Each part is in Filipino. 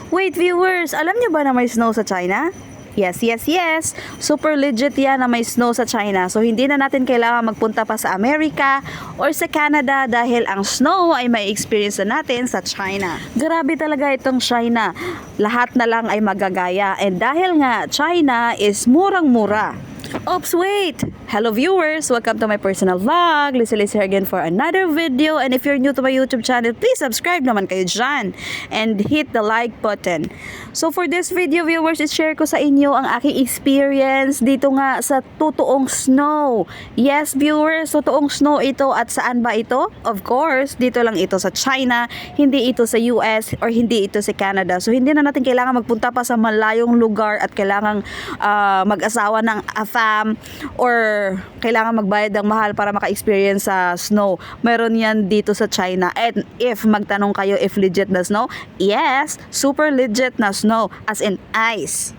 Wait viewers, alam niyo ba na may snow sa China? Yes, yes, yes. Super legit yan na may snow sa China. So hindi na natin kailangan magpunta pa sa Amerika or sa Canada dahil ang snow ay may experience na natin sa China. Grabe talaga itong China. Lahat na lang ay magagaya. And dahil nga China is murang-mura. Oops, wait! Hello viewers! Welcome to my personal vlog. Lisa here again for another video. And if you're new to my YouTube channel, please subscribe naman kayo dyan. And hit the like button. So for this video viewers, i-share ko sa inyo ang aking experience dito nga sa totoong snow. Yes viewers, totoong snow ito. At saan ba ito? Of course, dito lang ito sa China. Hindi ito sa US or hindi ito sa Canada. So hindi na natin kailangan magpunta pa sa malayong lugar at kailangan mag-asawa ng fam or kailangan magbayad ng mahal para maka-experience sa snow. Meron yan dito sa China. And if magtanong kayo if legit na snow, yes, super legit na snow as in ice.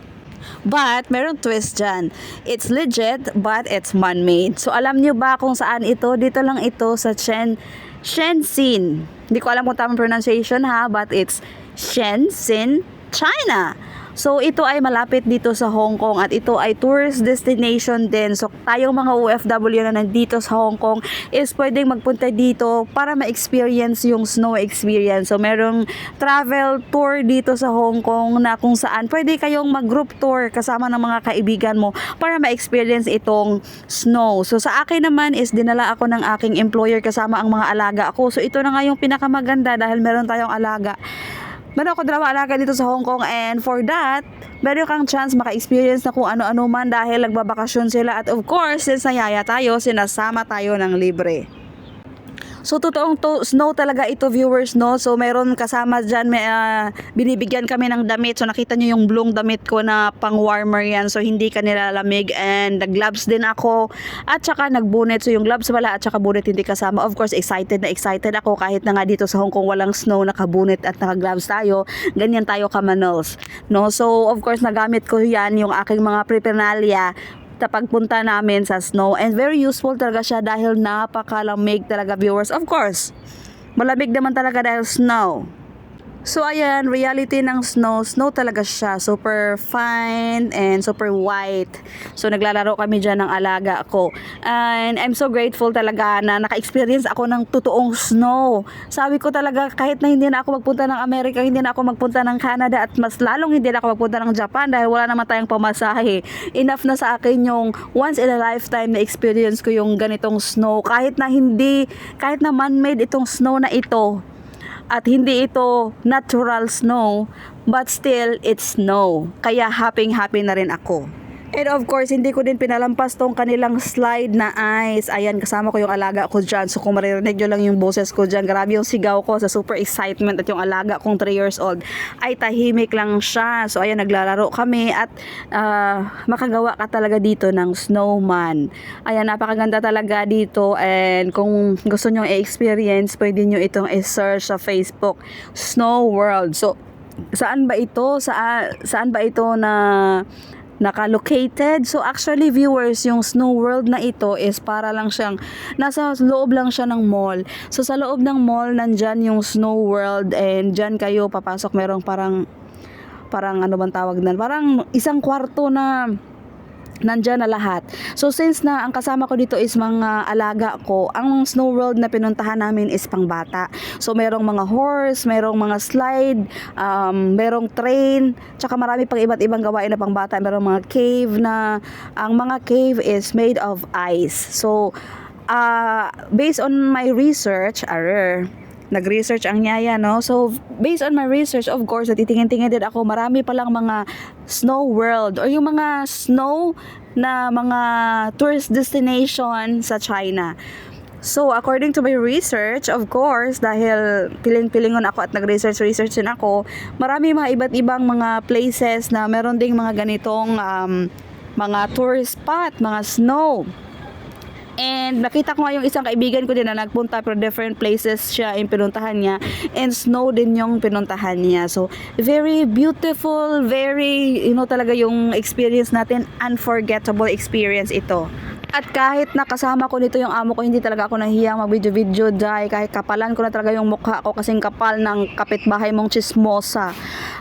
But meron twist dyan. It's legit but it's man-made. So alam nyo ba kung saan ito? Dito lang ito sa Shenzhen. Hindi ko alam kung tamang pronunciation ha, but it's Shenzhen, China. So ito ay malapit dito sa Hong Kong at ito ay tourist destination din. So tayong mga OFW na nandito sa Hong Kong is pwedeng magpunta dito para ma-experience yung snow experience. So merong travel tour dito sa Hong Kong na kung saan pwede kayong mag-group tour kasama ng mga kaibigan mo para ma-experience itong snow. So sa akin naman is dinala ako ng aking employer kasama ang mga alaga ako. So ito na nga yung pinakamaganda dahil meron tayong alaga. Meron ako dalawang alaga dito sa Hong Kong and for that, meron kang chance maka-experience na kung ano-ano man dahil nagbabakasyon sila at of course, since nayaya tayo, sinasama tayo ng libre. So totoong snow talaga ito viewers no. So meron kasama dyan binibigyan kami ng damit. So nakita nyo yung blong damit ko na pang warmer yan. So hindi ka nilalamig and nag-gloves din ako at saka nag-bonnet. So yung gloves wala at saka bonnet hindi kasama. Of course excited na excited ako kahit na nga dito sa Hong Kong walang snow, naka-bonnet at naka-gloves tayo. Ganyan tayo ka-manuals no. So of course nagamit ko yan yung aking mga preparalia sa pagpunta namin sa snow and very useful talaga siya dahil napakalamig talaga viewers. Of course, malamig naman talaga dahil snow. So ayan, reality ng snow talaga siya, super fine and super white. So naglalaro kami dyan ng alaga ko. And I'm so grateful talaga na naka-experience ako ng totoong snow. Sabi ko talaga kahit na hindi na ako magpunta ng Amerika, hindi na ako magpunta ng Canada at mas lalong hindi na ako magpunta ng Japan dahil wala naman tayong pamasahe. Enough na sa akin yung once in a lifetime na experience ko yung ganitong snow. Kahit na man-made itong snow na ito. At hindi ito natural snow, but still it's snow. Kaya happy na rin ako. And of course, hindi ko din pinalampas tong kanilang slide na ice. Ayan, kasama ko yung alaga ko dyan. So kung maririnig nyo lang yung boses ko dyan, grabe yung sigaw ko sa super excitement. At yung alaga kong 3 years old ay tahimik lang siya. So ayan, naglalaro kami at makagawa ka talaga dito ng snowman. Ayan, napakaganda talaga dito. And kung gusto nyo i-experience, pwede nyo itong i-search sa Facebook, Snow World. So saan ba ito? Saan ba ito na naka-located? So actually viewers, yung Snow World na ito is para lang siyang nasa loob lang siya ng mall. So sa loob ng mall nandyan yung Snow World and dyan kayo papasok, merong parang ano bang tawag nan? Parang isang kwarto na nandyan na lahat. So since na ang kasama ko dito is mga alaga ko, ang Snow World na pinuntahan namin is pangbata. So merong mga horse, merong mga slide, merong train, tsaka marami pang iba't ibang gawain na pangbata. Merong mga cave na ang mga cave is made of ice. So based on my research, nag-research ang Nyaya, no? So, based on my research, of course, natitingin-tingin din ako, marami palang mga snow world or yung mga snow na mga tourist destination sa China. So, according to my research, of course, dahil piling-pilingon ako at nag-research din ako, marami mga iba't ibang mga places na meron ding mga ganitong mga tourist spot, mga snow. And nakita ko nga yung isang kaibigan ko din na nagpunta pero different places siya yung pinuntahan niya and snow din yung pinuntahan niya. So very beautiful, very talaga yung experience natin, unforgettable experience ito. At kahit nakasama ko nito yung amo ko, hindi talaga ako nahiyang mag-video-video dahil kahit kapalan ko na talaga yung mukha ko kasing kapal ng kapitbahay mong chismosa.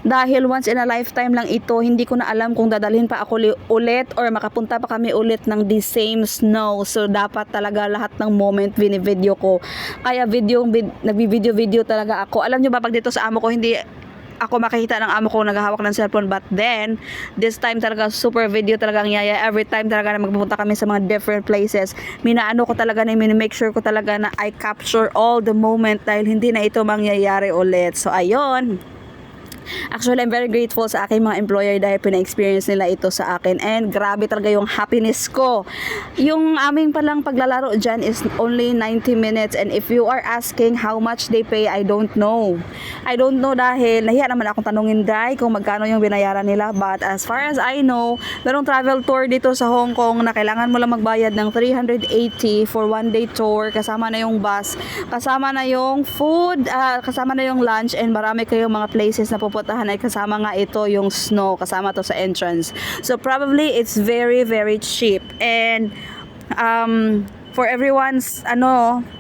Dahil once in a lifetime lang ito, hindi ko na alam kung dadalhin pa ako ulit or makapunta pa kami ulit ng the same snow. So dapat talaga lahat ng moment binivideo ko. Kaya nagbi-video-video talaga ako. Alam nyo ba, pag dito sa amo ko, hindi ako makikita ng amo ko naghahawak ng cellphone, but then this time talaga super video talaga ang yaya. Every time talaga na magpupunta kami sa mga different places, minaano ko talaga na make sure ko talaga na I capture all the moment dahil hindi na ito mangyayari ulit. So ayun, actually, I'm very grateful sa aking mga employer dahil pina-experience nila ito sa akin. And grabe talaga yung happiness ko. Yung aming palang paglalaro dyan is only 90 minutes. And if you are asking how much they pay, I don't know. I don't know dahil nahiya naman akong tanungin dahil kung magkano yung binayaran nila. But as far as I know, merong travel tour dito sa Hong Kong na kailangan mo lang magbayad ng 380 for one day tour. Kasama na yung bus, kasama na yung food, kasama na yung lunch, and marami kayong mga places na pupuntahan ay kasama nga ito yung snow, kasama to sa entrance. So probably it's very very cheap. And for everyone's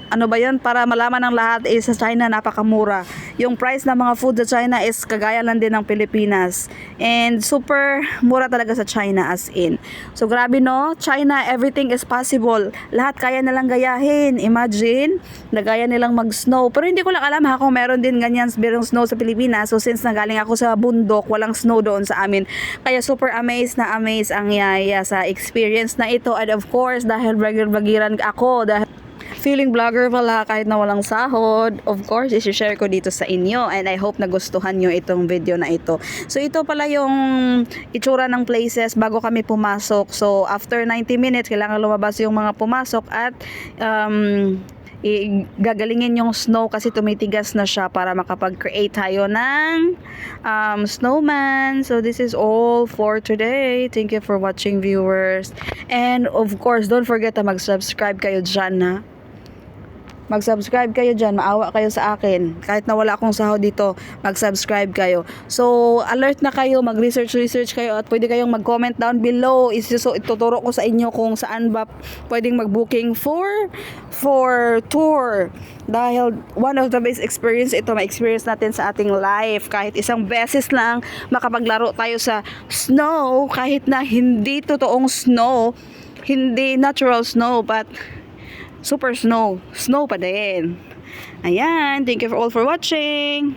ano ba yun, para malaman ng lahat is sa China napakamura. Yung price ng mga food sa China is kagaya lang din ng Pilipinas. And super mura talaga sa China as in. So grabe no, China everything is possible. Lahat kaya nilang gayahin. Imagine, nagaya nilang mag-snow. Pero hindi ko lang alam kung meron din ganyan birong snow sa Pilipinas. So since nagaling ako sa bundok, walang snow doon sa amin. Kaya super amazed ang yaya sa experience na ito. And of course, dahil bagiran ako, dahil feeling vlogger pala kahit na walang sahod, of course, isi-share ko dito sa inyo, and I hope nagustuhan nyo itong video na ito. So ito pala yung itsura ng places bago kami pumasok. So after 90 minutes, kailangan lumabas yung mga pumasok at gagalingin yung snow kasi tumitigas na siya para makapag-create tayo ng snowman. So this is all for today. Thank you for watching, viewers. And of course, don't forget na mag-subscribe kayo dyan, ha. Mag-subscribe kayo dyan, maawa kayo sa akin. Kahit na wala akong sahod dito, mag-subscribe kayo. So, alert na kayo, mag-research kayo, at pwede kayong mag-comment down below. Ituturo ko sa inyo kung saan ba pwedeng mag-booking for tour. Dahil one of the best experience ito, ma-experience natin sa ating life. Kahit isang beses lang makapaglaro tayo sa snow, kahit na hindi totoong snow, hindi natural snow, but super snow pa din. Ayan, thank you all for watching.